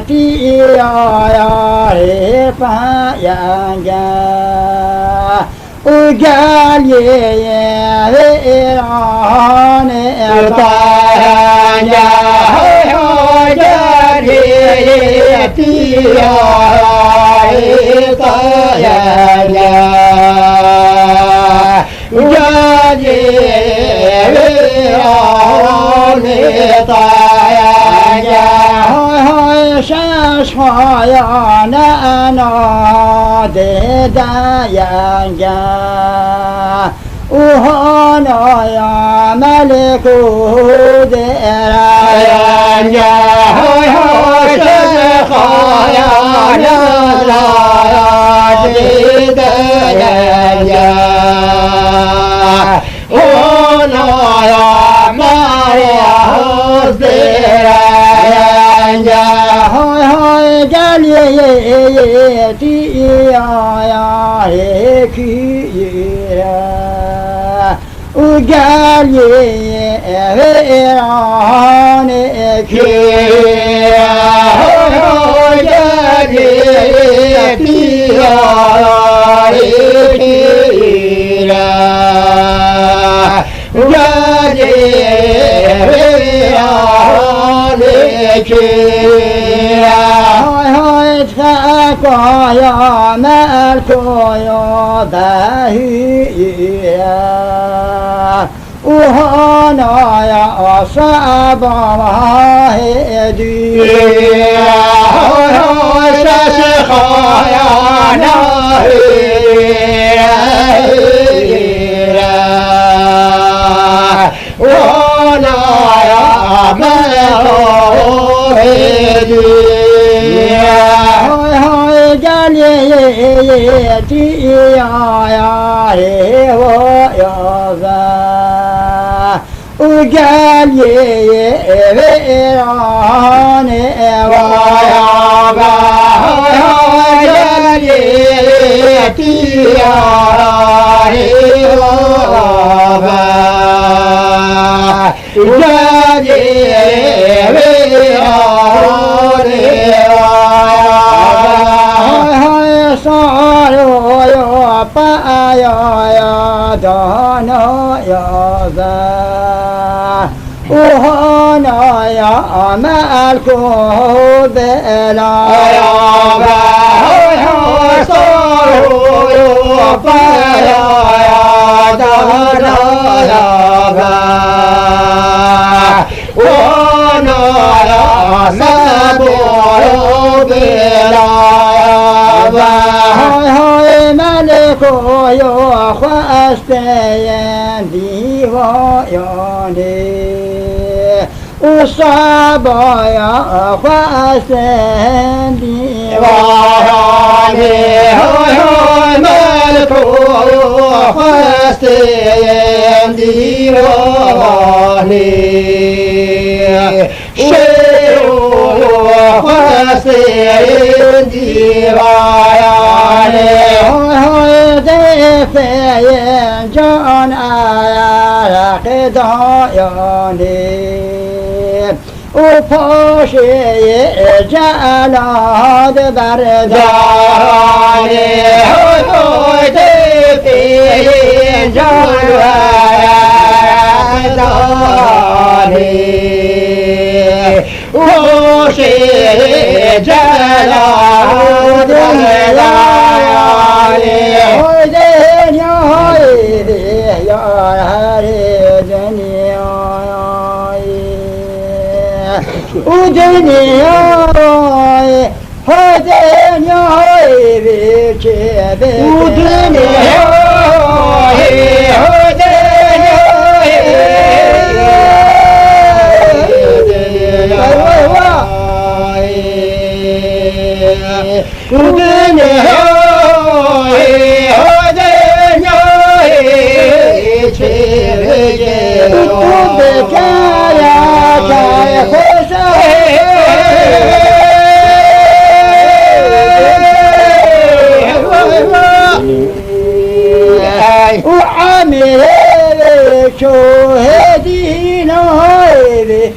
ti ya ya re pa ya ya u ga ye re ra ne ta ya ho ya re ti ya re ta ya ya ya ye re ra ne ta ya sha sha ya na na de da ya ya u ha na ya maliku de ra ya ya sha sha ya na na de da ya ya u na ya maliku de ra ya hoi gal ye ti ya ya re ki ra u gal ye re ra ne ki hoi gal ye ti ya re ki ra u gal ye re ra ne ki qua ya mal ko ya ba hi ya u ha na ya sa ba he di ya sa se kha ya na he ya u na ya ma he di gal ye ti ya ya re wo ya za u gal ye re ra ne wa ya ba gal ye ti ya re wo ba gal ye re ra ne pa ya ya da na ya za u ha na ya mal ko be la ya ba so yo pa ya ya da na ya ba u na ya ma bo be la ya ba ko yo khwaste yan di wa yo de u sa ba ya khwaste di wa yo de ho mal ko khwaste yan di wa de she khwaste yan di wa ya de فين جان عرق دایانه پاشه جلاد بردانه فین جان عرق دایانه پاشه جلاد بردانه شهدينا هاي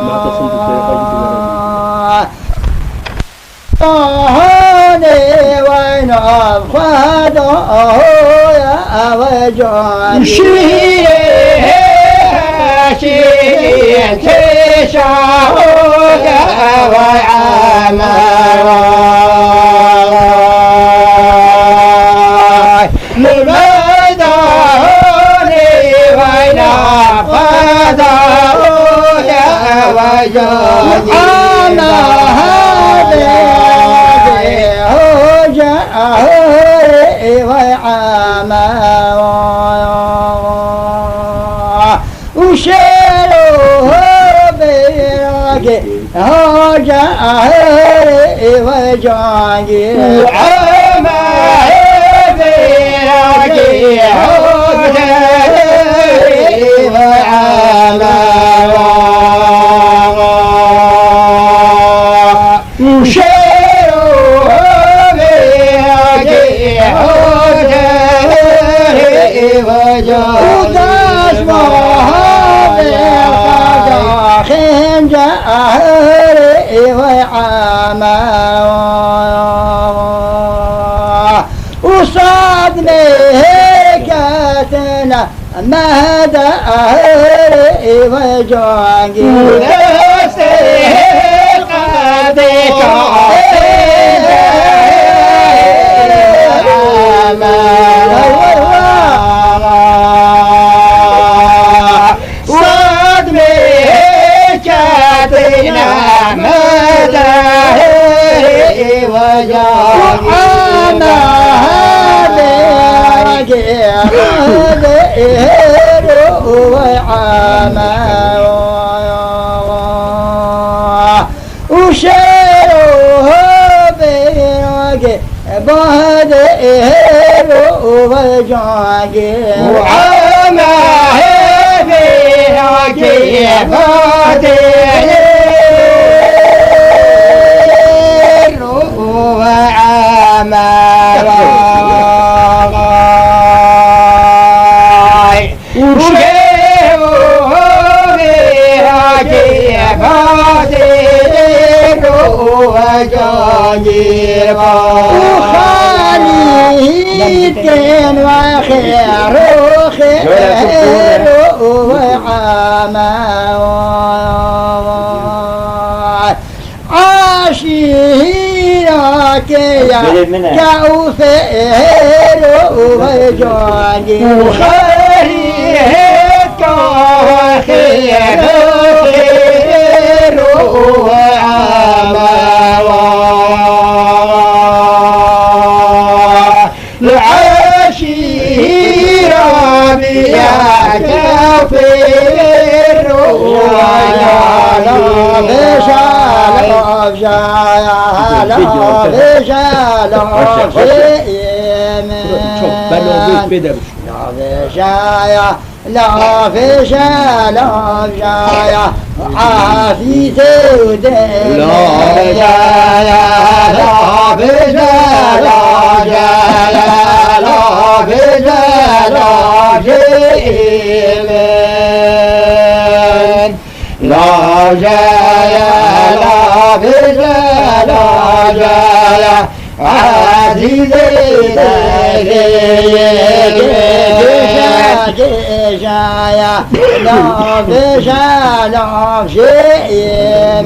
ما تصل صادي وين أبخده يا وجعلي شيء تشاهد وعمل لمدوني وين أبخده يا وجعلي أنا هذه جاهري وعمل وشيلوه بيراقي جاهري وجعلي وعمل بيراقي جاهري وعمل وداس مهابر خين جاهري وعاما وصاد مهكتنا مهدا أهري وجاقي ونفسي قدك وأنا هذا وعما وشيره بيراقي بعد وجاقي وعما بيراقي بعد وخاليتين وخير خير وعما عاشيرك يا كوفير وجاقي وخاليتك وخير خير وعما العشيرة بيا كفير وعلى بشال أفجايا هلا بشال أفجايا لا بشال أفجايا عافي سودين لا بشايا لا بشال أفجايا لا بشال أفجايا لا جايا لا بشال أفجايا عزيزي جايا لا بشال أفجايا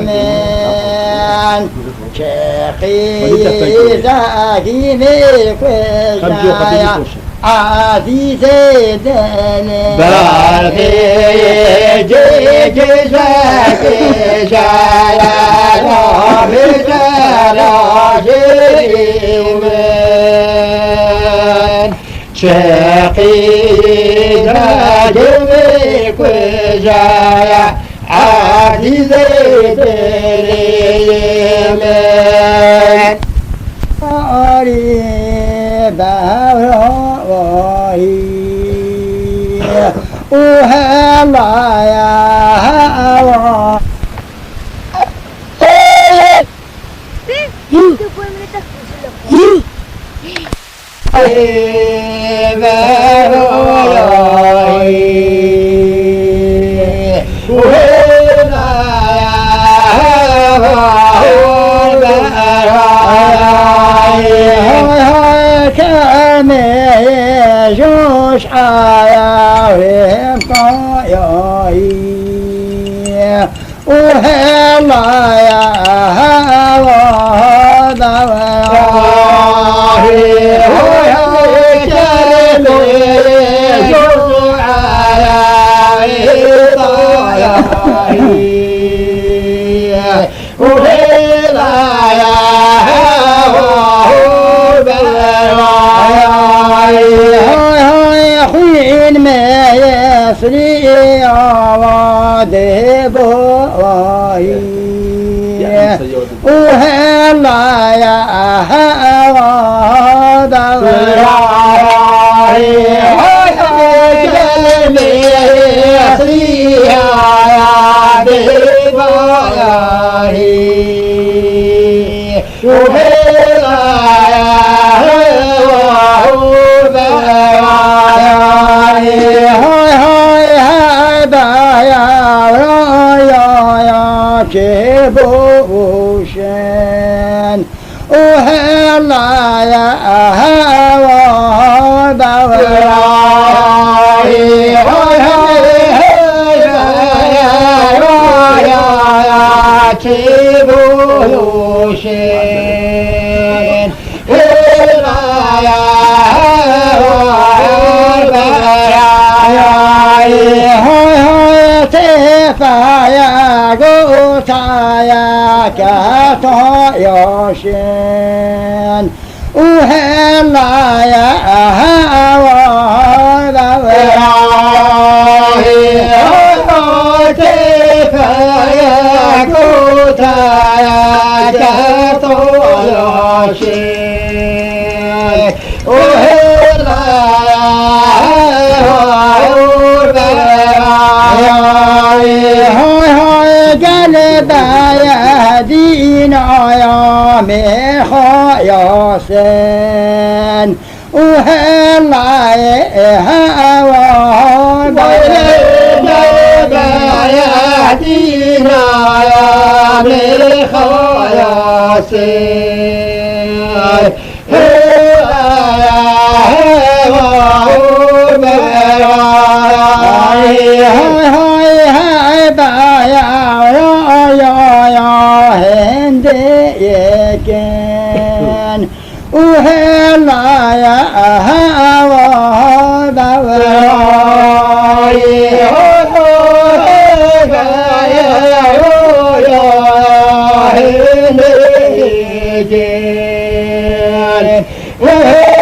شيخي زاكيني كوشايا عزيزي دلي بالخي جيك زاكي شايا لا بشال أفجايا شيخي زاكيني كوشايا عزيزي دلي وهلا يا هوا طايعي وهلا يا وهلا يا كبوشن وهلا يا هوا دواي كبوشن وهلا يا يوشين وهلا يا هوا دواي تفايا قوتا يا كاتو يوشين وهلا يا هوا دواي قلبا يا دينا يا ميخا ياسين وهلا هوا قلبا يا دينا يا ميخا ياسين وهلا يا هوا دواي وهلا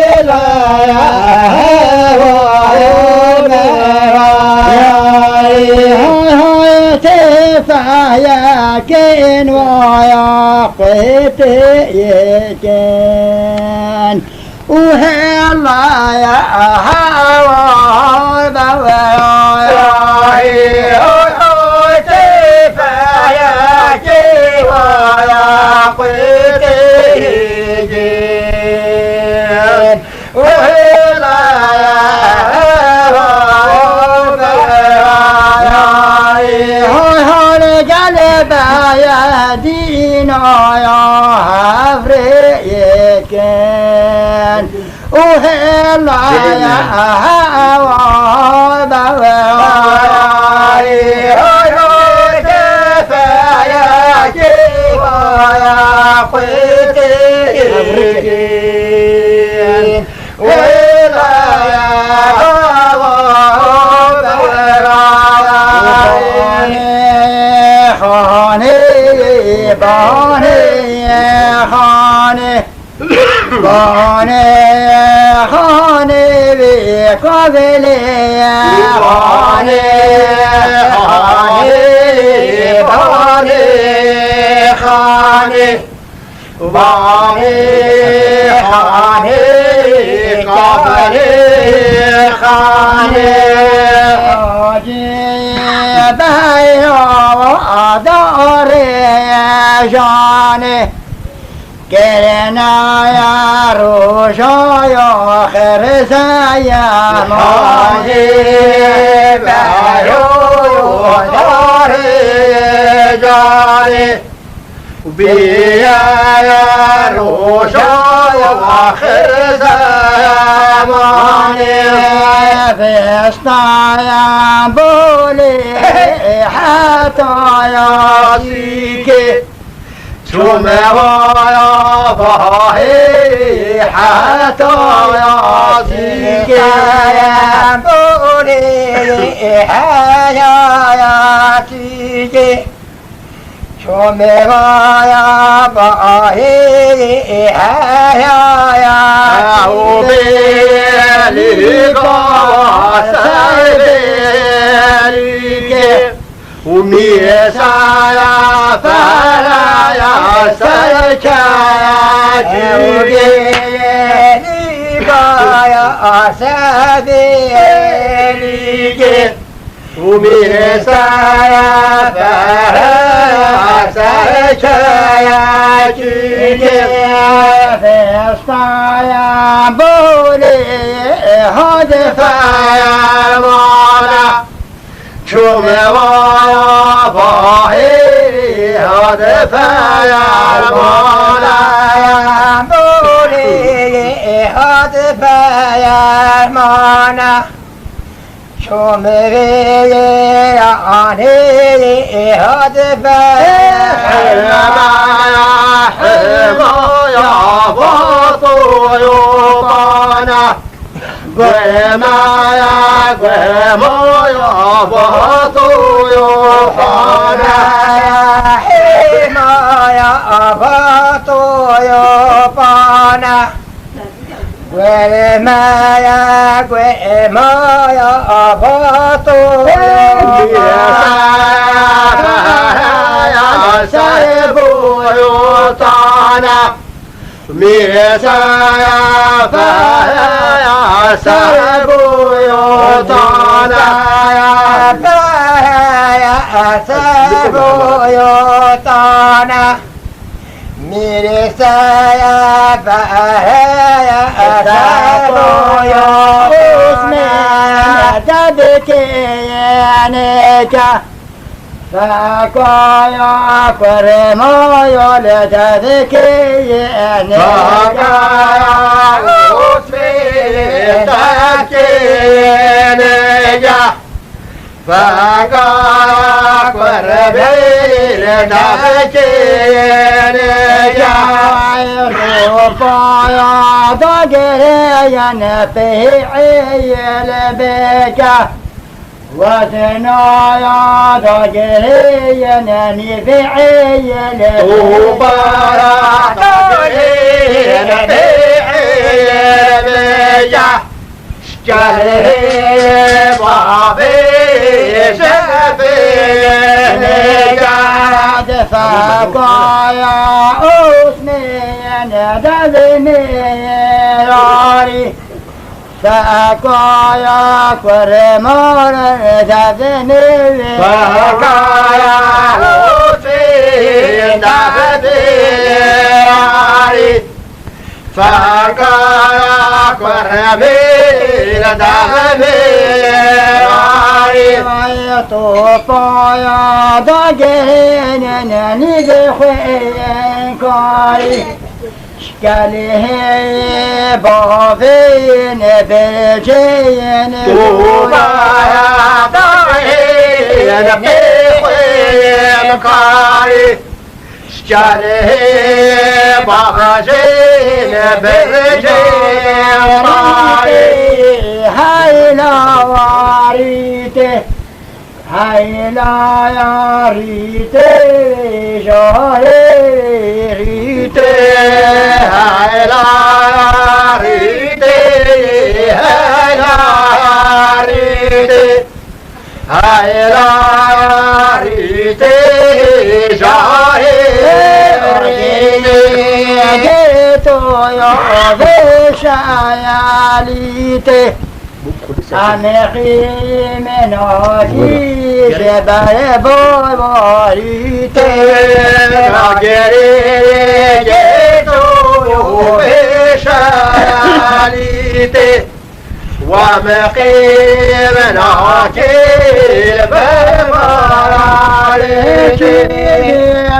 يا هوا تفايا كين ويا قيتيكين وهلا يا هوا دواي تفايا كين ويا قيتيكين وهلا يا يا دينا يا هفريكين وهلا يا هوا دواي كفايا كيفا يا قيتين وهلا يا هوا دواي خاني باني خاني باني خاني بقبلي خاني خاني باني خاني باني خاني قبلي خاني جاني كرنا يا روشا يا خرسا يا ماجي بارو داري جاني بيا يا روشا واخر زماني فيستا يا بولي حتى يا سيكي شوم يا باهي حتى يا سيكي يا بولي حيا سيكي شوم يا باهي حيا وميسايا فلا يا يا سبيلك وميسايا فلا يا بولي هدفا يا مولا شوم يا باهي هدفا يا مولا يا بولي هدفا يا مولا شوم يا عني هدفا حلما يا بطو يوطانا قويما يا بطو يوطانا حلما يا بطو يوطانا قويما يا بطو يا سيبو يوطانا ميسايا فيا سيبو يوطانا يا سيبو يوطانا ميسايا فيا سيبو يوطانا تبكي عينيك فكايا كرمو يولد ذكي فكايا وسفي تكينيجا فكايا كربيل تكينيجا فكايا ضقريا نفيعي البكا وثنايا ضجريا نفعي طوبايا ضجريا نفعي بيا شكره بابي شفي نجاد فكايا أسني ندذني راري فكايا كرمار ندذني فكايا أسني ندذني فكايا كرمير دغمير طوفايا ضجرين نجحين كاري شكاله بافين بلجين طوفايا ضجرين نجحين كاري شكاله بافين بلجين هايلا واريته هايلا يا ريته جاهي ريته هايلا ريته هايلا ريته هايلا ريته جاهي جيتو يا بشاياليته أمخي من عدي جبل بواريته جيتو بشاياليته ومقيم عاكل بماريته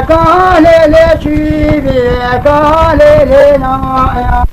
قال لك Şive kalelena